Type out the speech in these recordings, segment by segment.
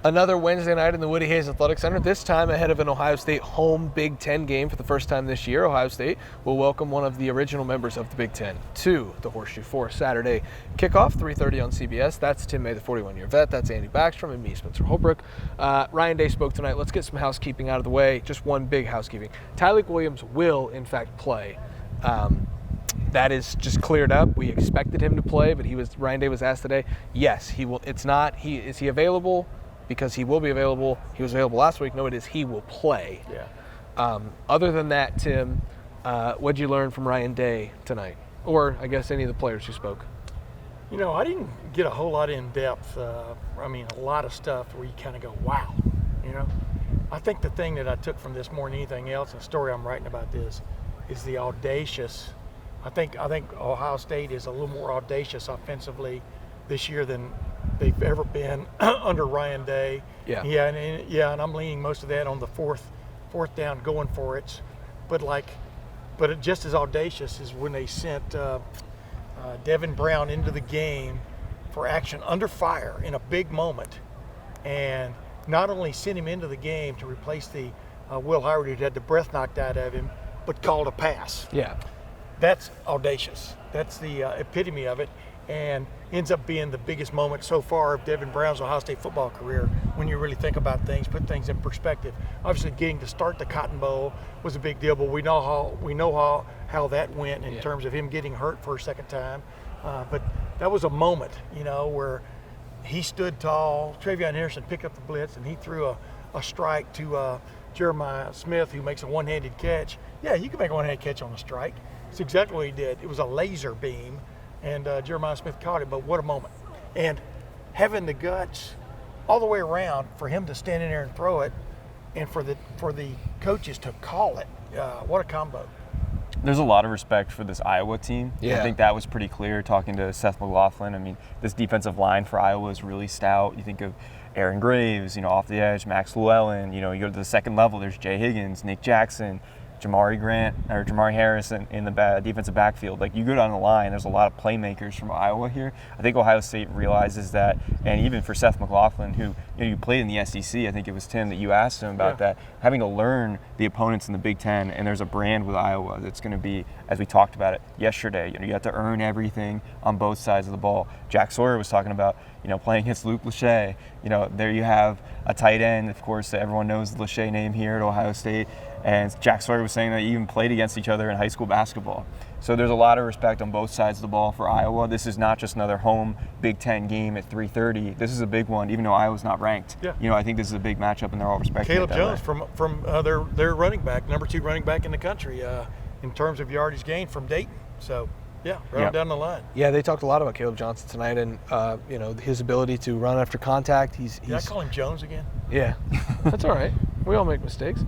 Another Wednesday night in the Woody Hayes Athletic Center, this time ahead of an Ohio State home Big Ten game for the first time this year. Ohio State will welcome one of the original members of the Big Ten to the Horseshoe for Saturday kickoff, 3:30 on CBS. That's Tim May, the 41-year vet. That's Andy Backstrom and me, Spencer Holbrook. Ryan Day spoke tonight. Let's get some housekeeping out of the way. Just one big housekeeping. Tyleik Williams will, in fact, play. That is just cleared up. We expected him to play, but Ryan Day was asked today. Yes, he will. It's not. Is he available? Because he will be available. He was available last week. No, it is he will play. Yeah. Other than that, Tim, what did you learn from Ryan Day tonight? Or I guess any of the players who spoke? You know, I didn't get a whole lot in depth. A lot of stuff where you kind of go, wow. You know, I think the thing that I took from this more than anything else, and the story I'm writing about this, is the audacious. I think Ohio State is a little more audacious offensively this year than they've ever been under Ryan Day. Yeah. And I'm leaning most of that on the fourth down going for it. But just as audacious is when they sent Devin Brown into the game for action under fire in a big moment, and not only sent him into the game to replace the Will Howard who had the breath knocked out of him, but called a pass. Yeah. That's audacious. That's the epitome of it, and ends up being the biggest moment so far of Devin Brown's Ohio State football career when you really think about things, put things in perspective. Obviously, getting to start the Cotton Bowl was a big deal, but we know how that went in terms of him getting hurt for a second time. But that was a moment, you know, where he stood tall. Travion Henderson picked up the blitz, and he threw a strike to Jeremiah Smith, who makes a one-handed catch. Yeah, you can make a one-handed catch on a strike. It's exactly what he did. It was a laser beam, and Jeremiah Smith caught it, but what a moment. And having the guts all the way around for him to stand in there and throw it, and for the coaches to call it, what a combo. There's a lot of respect for this Iowa team. Yeah. I think that was pretty clear talking to Seth McLaughlin. I mean, this defensive line for Iowa is really stout. You think of Aaron Graves, you know, off the edge, Max Llewellyn. You know, you go to the second level, there's Jay Higgins, Nick Jackson, Jamari Harris in the defensive backfield. Like, you go down the line, there's a lot of playmakers from Iowa here. I think Ohio State realizes that, and even for Seth McLaughlin, who you played in the SEC, I think it was Tim that you asked him about that, having to learn the opponents in the Big Ten, and there's a brand with Iowa that's going to be, as we talked about it yesterday, you have to earn everything on both sides of the ball. Jack Sawyer was talking about, playing against Luke Lachey. There you have a tight end, of course, everyone knows the Lachey name here at Ohio State. And Jack Sawyer was saying that you even played against each other in high school basketball. So there's a lot of respect on both sides of the ball for Iowa. This is not just another home Big Ten game at 3:30. This is a big one, even though Iowa's not ranked. Yeah. I think this is a big matchup, and they're all respecting Caleb it that Jones way. from their running back, number 2 running back in the country in terms of yardage gain from Dayton. So, on down the line. Yeah, they talked a lot about Caleb Johnson tonight, and his ability to run after contact. Did I call him Jones again? Yeah, that's all right. We all make mistakes.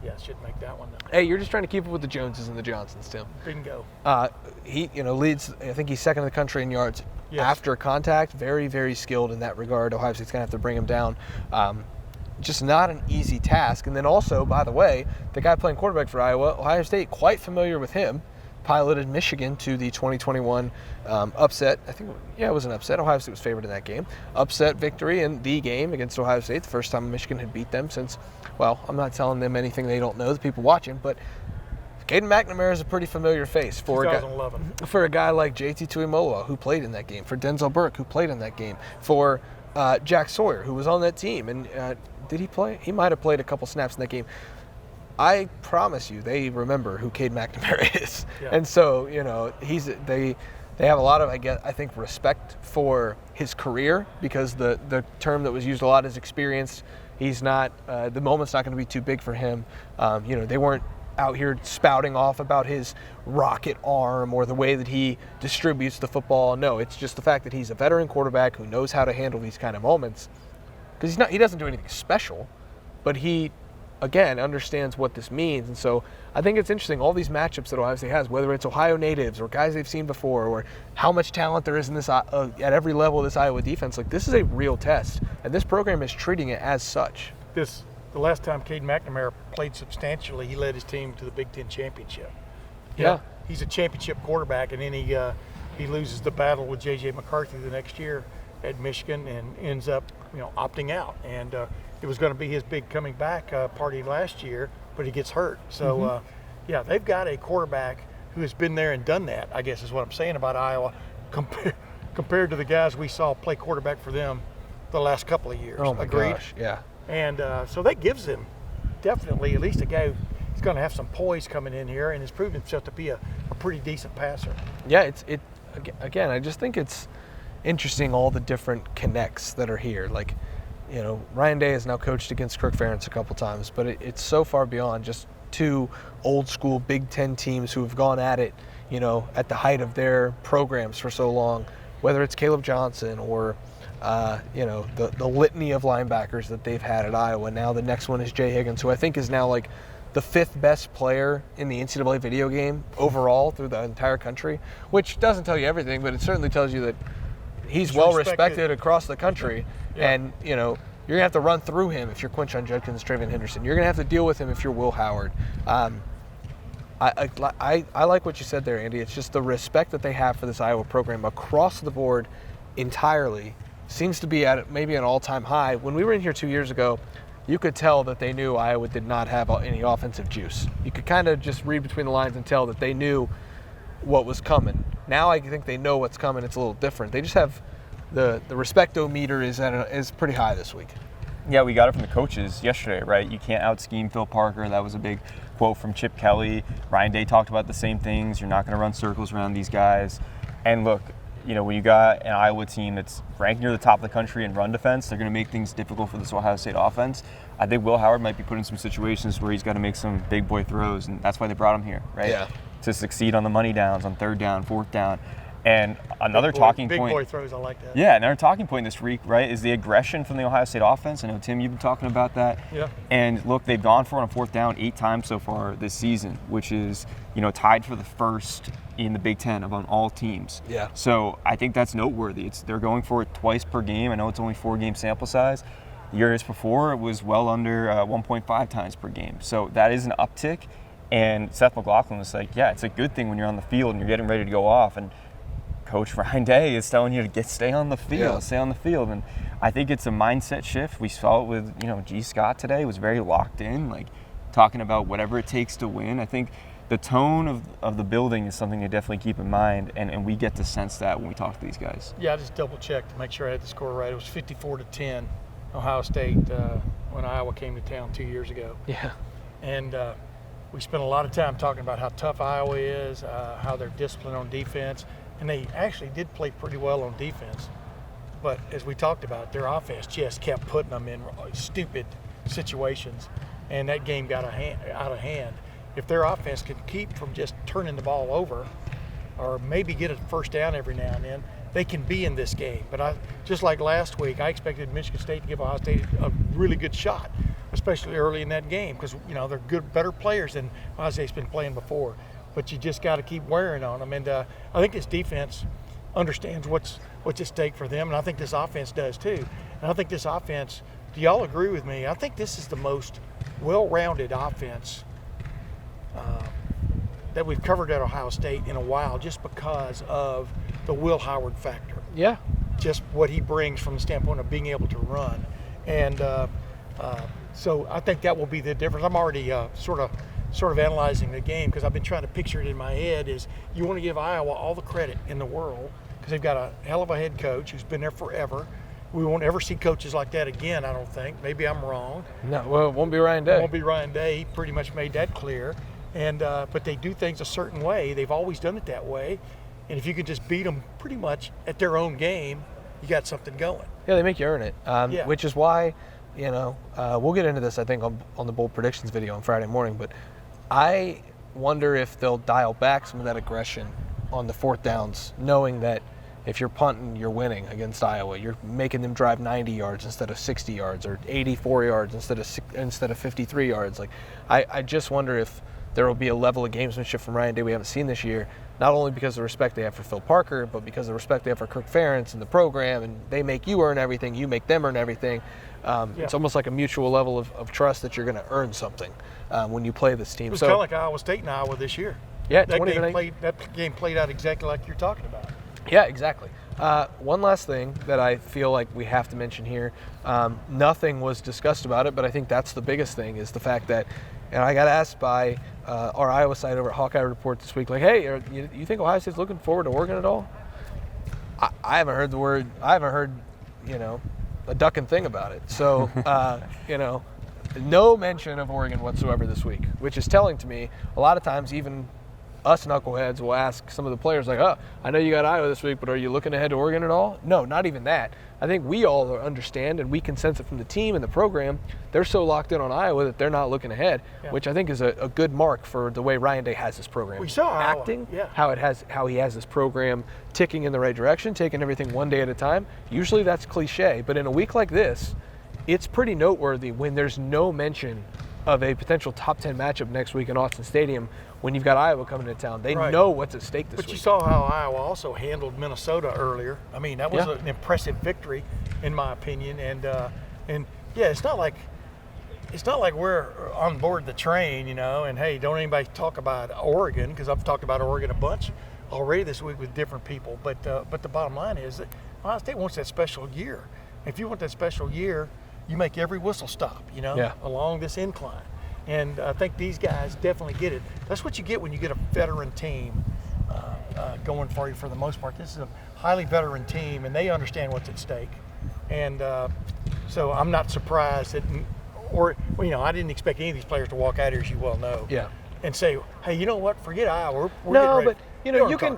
Yeah, shouldn't make that one though. Hey, you're just trying to keep up with the Joneses and the Johnsons, Tim. Bingo. He leads. I think he's second in the country in yards after contact. Very, very skilled in that regard. Ohio State's gonna have to bring him down. Just not an easy task. And then also, by the way, the guy playing quarterback for Iowa, Ohio State, quite familiar with him. Piloted Michigan to the 2021 upset. I think, it was an upset. Ohio State was favored in that game. Upset victory in the game against Ohio State. The first time Michigan had beat them since, I'm not telling them anything they don't know, the people watching, but Caden McNamara is a pretty familiar face for 2011. For a guy like JT Tuimoloau, who played in that game, for Denzel Burke, who played in that game, for Jack Sawyer, who was on that team. And did he play? He might have played a couple snaps in that game. I promise you, they remember who Cade McNamara is, and so they have a lot of I think respect for his career, because the term that was used a lot is experience. He's not the moment's not going to be too big for him. They weren't out here spouting off about his rocket arm or the way that he distributes the football. No, it's just the fact that he's a veteran quarterback who knows how to handle these kind of moments, because he doesn't do anything special, but he, again, understands what this means. And so I think it's interesting, all these matchups that Ohio State has, whether it's Ohio natives or guys they've seen before, or how much talent there is in this at every level of this Iowa defense. Like, this is a real test, and this program is treating it as such. The last time Cade McNamara played substantially, he led his team to the Big Ten championship. Yeah. He's a championship quarterback, and then he loses the battle with J.J. McCarthy the next year. at Michigan and ends up, opting out. And it was going to be his big coming back party last year, but he gets hurt. So, yeah, they've got a quarterback who has been there and done that, I guess is what I'm saying about Iowa, compared to the guys we saw play quarterback for them the last couple of years. Oh, my Agreed? gosh, yeah. And so that gives them definitely at least a guy who's going to have some poise coming in here and has proven himself to be a pretty decent passer. Yeah, again, I just think it's interesting all the different connects that are here. Like, Ryan Day has now coached against Kirk Ferentz a couple times, but it's so far beyond just two old school Big Ten teams who have gone at it, at the height of their programs for so long, whether it's Caleb Johnson or the litany of linebackers that they've had at Iowa. Now the next one is Jay Higgins, who I think is now like the 5th best player in the NCAA video game overall through the entire country, which doesn't tell you everything, but it certainly tells you that he's well respected across the country. Yeah. And, you're going to have to run through him if you're Quinshon Judkins, Travion Henderson. You're going to have to deal with him if you're Will Howard. I like what you said there, Andy. It's just the respect that they have for this Iowa program across the board entirely seems to be at maybe an all-time high. When we were in here 2 years ago, you could tell that they knew Iowa did not have any offensive juice. You could kind of just read between the lines and tell that they knew what was coming. Now I think they know what's coming. It's a little different. They just have the respectometer is pretty high this week. Yeah, we got it from the coaches yesterday, right? You can't out-scheme Phil Parker. That was a big quote from Chip Kelly. Ryan Day talked about the same things. You're not going to run circles around these guys. And look, when you got an Iowa team that's ranked near the top of the country in run defense, they're going to make things difficult for this Ohio State offense. I think Will Howard might be put in some situations where he's got to make some big boy throws, and that's why they brought him here, right? Yeah. To succeed on the money downs, on 3rd down, 4th down. And another talking point. Big boy throws, I like that. Yeah, another talking point this week, right, is the aggression from the Ohio State offense. I know, Tim, you've been talking about that. Yeah. And look, they've gone for it on 4th down 8 times so far this season, which is, tied for the first in the Big Ten among all teams. Yeah. So I think that's noteworthy. They're going for it twice per game. I know it's only 4-game sample size. Years before, it was well under 1.5 times per game. So that is an uptick. And Seth McLaughlin was like, yeah, it's a good thing when you're on the field and you're getting ready to go off. And Coach Ryan Day is telling you to stay on the field, stay on the field. And I think it's a mindset shift. We saw it with, G. Scott today was very locked in, like talking about whatever it takes to win. I think the tone of the building is something to definitely keep in mind, and we get to sense that when we talk to these guys. Yeah, I just double-checked to make sure I had the score right. It was 54-10, Ohio State, when Iowa came to town 2 years ago. Yeah. And we spent a lot of time talking about how tough Iowa is, how they're disciplined on defense. And they actually did play pretty well on defense. But as we talked about, their offense just kept putting them in stupid situations. And that game got out of hand. If their offense can keep from just turning the ball over or maybe get a first down every now and then, they can be in this game. But just like last week, I expected Michigan State to give Ohio State a really good shot, especially early in that game because, they're better players than Ohio State's been playing before. But you just got to keep wearing on them. And I think this defense understands what's at stake for them, and I think this offense does too. And I think this offense, do y'all agree with me? I think this is the most well-rounded offense that we've covered at Ohio State in a while just because of the Will Howard factor. Yeah. Just what he brings from the standpoint of being able to run. And so I think that will be the difference. I'm already sort of analyzing the game because I've been trying to picture it in my head is you want to give Iowa all the credit in the world because they've got a hell of a head coach who's been there forever. We won't ever see coaches like that again, I don't think. Maybe I'm wrong. No, well, it won't be Ryan Day. It won't be Ryan Day. He pretty much made that clear. And but they do things a certain way. They've always done it that way. And if you can just beat them pretty much at their own game, you got something going. Yeah, they make you earn it, Yeah. which is why, we'll get into this, I think, on the Bold Predictions video on Friday morning, but I wonder if they'll dial back some of that aggression on the 4th downs, knowing that if you're punting, you're winning against Iowa. You're making them drive 90 yards instead of 60 yards or 84 yards instead of 53 yards. Like, I just wonder if there will be a level of gamesmanship from Ryan Day we haven't seen this year, not only because of the respect they have for Phil Parker, but because of the respect they have for Kirk Ferentz and the program, and they make you earn everything, you make them earn everything. It's almost like a mutual level of trust that you're going to earn something when you play this team. It was kind of like Iowa State and Iowa this year. Yeah, that game played out exactly like you're talking about. Yeah, exactly. One last thing that I feel like we have to mention here. Nothing was discussed about it, but I think that's the biggest thing is the fact that, and I got asked by our Iowa site over at Hawkeye Report this week, like, hey, you think Ohio State's looking forward to Oregon at all? I haven't heard the word. I haven't heard, a ducking thing about it. So, no mention of Oregon whatsoever this week, which is telling to me a lot of times even us knuckleheads will ask some of the players like, oh, I know you got Iowa this week, but are you looking ahead to Oregon at all? No, not even that. I think we all understand, and we can sense it from the team and the program, they're so locked in on Iowa that they're not looking ahead, which I think is a good mark for the way Ryan Day has this program. We saw acting, Iowa. how he has this program ticking in the right direction, taking everything one day at a time. Usually that's cliche, but in a week like this, it's pretty noteworthy when there's no mention of a potential top 10 matchup next week in Austin Stadium when you've got Iowa coming to town. They know what's at stake this week. But you saw how Iowa also handled Minnesota earlier. I mean, that was an impressive victory, in my opinion. And it's not like we're on board the train, and hey, don't anybody talk about Oregon, because I've talked about Oregon a bunch already this week with different people. But the bottom line is that Ohio State wants that special year. If you want that special year, you make every whistle stop, along this incline. And I think these guys definitely get it. That's what you get when you get a veteran team going for you for the most part. This is a highly veteran team, and they understand what's at stake. And so I'm not surprised that, I didn't expect any of these players to walk out here, as you well know, and say, hey, you know what, forget Iowa. We're getting ready. But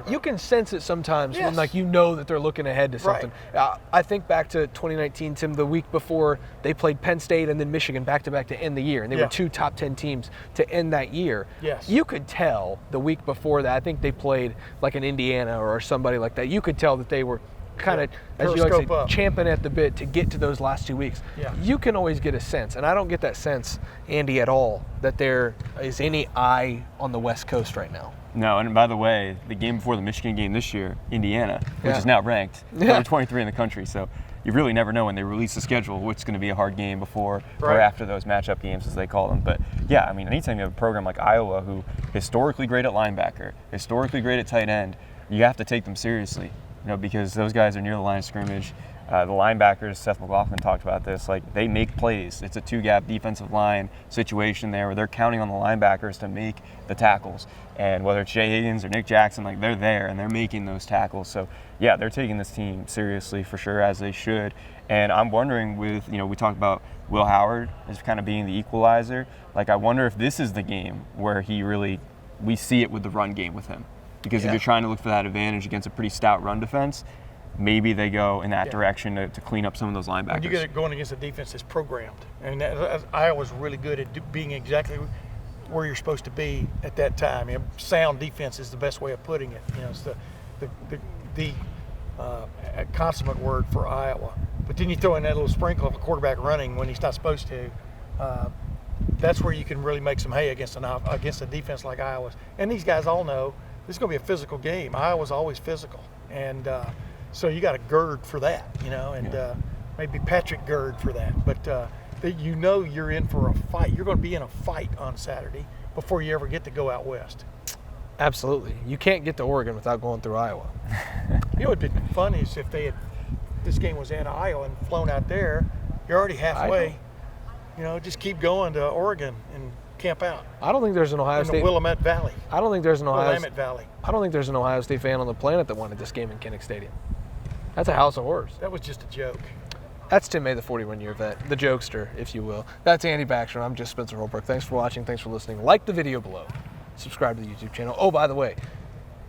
you can sense it sometimes when that they're looking ahead to something. Right. I think back to 2019, Tim, the week before they played Penn State and then Michigan back-to-back to end the year, and they were two top 10 teams to end that year. Yes. You could tell the week before that, I think they played like an Indiana or somebody like that. You could tell that they were kind of, as you like to say, champing at the bit to get to those last 2 weeks. Yeah. You can always get a sense, and I don't get that sense, Andy, at all, that there is any eye on the West Coast right now. No, and by the way, the game before the Michigan game this year, Indiana, which is now ranked, number 23 in the country. So you really never know when they release the schedule which going to be a hard game before or after those matchup games, as they call them. But yeah, I mean, anytime you have a program like Iowa, who historically great at linebacker, historically great at tight end, you have to take them seriously, because those guys are near the line of scrimmage. The linebackers, Seth McLaughlin talked about this, they make plays. It's a two-gap defensive line situation there where they're counting on the linebackers to make the tackles. And whether it's Jay Higgins or Nick Jackson, they're there and they're making those tackles. So, yeah, they're taking this team seriously for sure, as they should. And I'm wondering we talked about Will Howard as kind of being the equalizer. I wonder if this is the game where we see it with the run game with him. Because if you're trying to look for that advantage against a pretty stout run defense, maybe they go in that direction to clean up some of those linebackers. When you get it going against a defense that's programmed, and Iowa's really good at being exactly where you're supposed to be at that time. Sound defense is the best way of putting it. It's the consummate word for Iowa. But then you throw in that little sprinkle of a quarterback running when he's not supposed to. That's where you can really make some hay against a defense like Iowa's. And these guys all know this is going to be a physical game. Iowa's always physical, and so you got to gird for that, and maybe Patrick gird for that. But you're in for a fight. You're going to be in a fight on Saturday before you ever get to go out west. Absolutely. You can't get to Oregon without going through Iowa. What would be fun is if this game was in Iowa and flown out there. You're already halfway. Just keep going to Oregon and camp out. I don't think there's an Ohio State. In the Willamette Valley. I don't think there's an Willamette Valley. I don't think there's an Ohio State fan on the planet that wanted this game in Kinnick Stadium. That's a house of horrors. That was just a joke. That's Tim May, the 41-year vet, the jokester, if you will. That's Andy Baxter. I'm just Spencer Holbrook. Thanks for watching. Thanks for listening. Like the video below. Subscribe to the YouTube channel. Oh, by the way,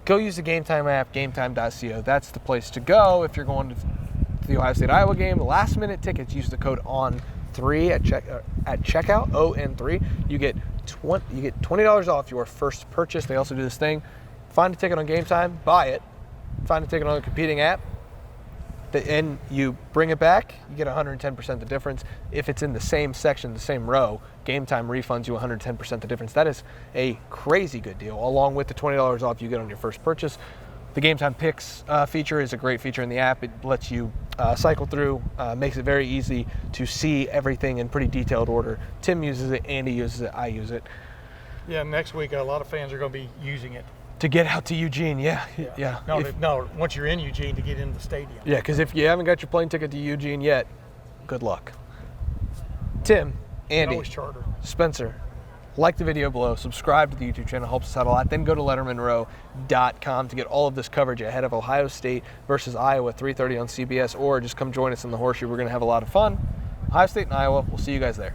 go use the Game Time app, gametime.co. That's the place to go if you're going to the Ohio State-Iowa game. The last-minute tickets, use the code ON3 at checkout, ON3. You get $20 off your first purchase. They also do this thing. Find a ticket on Game Time, buy it. Find a ticket on a competing app, and you bring it back, you get 110% the difference. If it's in the same section, the same row, Game Time refunds you 110% the difference. That is a crazy good deal, along with the $20 off you get on your first purchase. The Game Time Picks feature is a great feature in the app. It lets you cycle through, makes it very easy to see everything in pretty detailed order. Tim uses it, Andy uses it, I use it. Yeah, next week a lot of fans are going to be using it. To get out to Eugene, yeah. No, once you're in Eugene, to get into the stadium. Yeah, because if you haven't got your plane ticket to Eugene yet, good luck. Tim, Andy, Always charter. Spencer, like the video below, subscribe to the YouTube channel, helps us out a lot. Then go to lettermenrow.com to get all of this coverage ahead of Ohio State versus Iowa, 3:30 on CBS, or just come join us in the Horseshoe. We're going to have a lot of fun. Ohio State and Iowa, we'll see you guys there.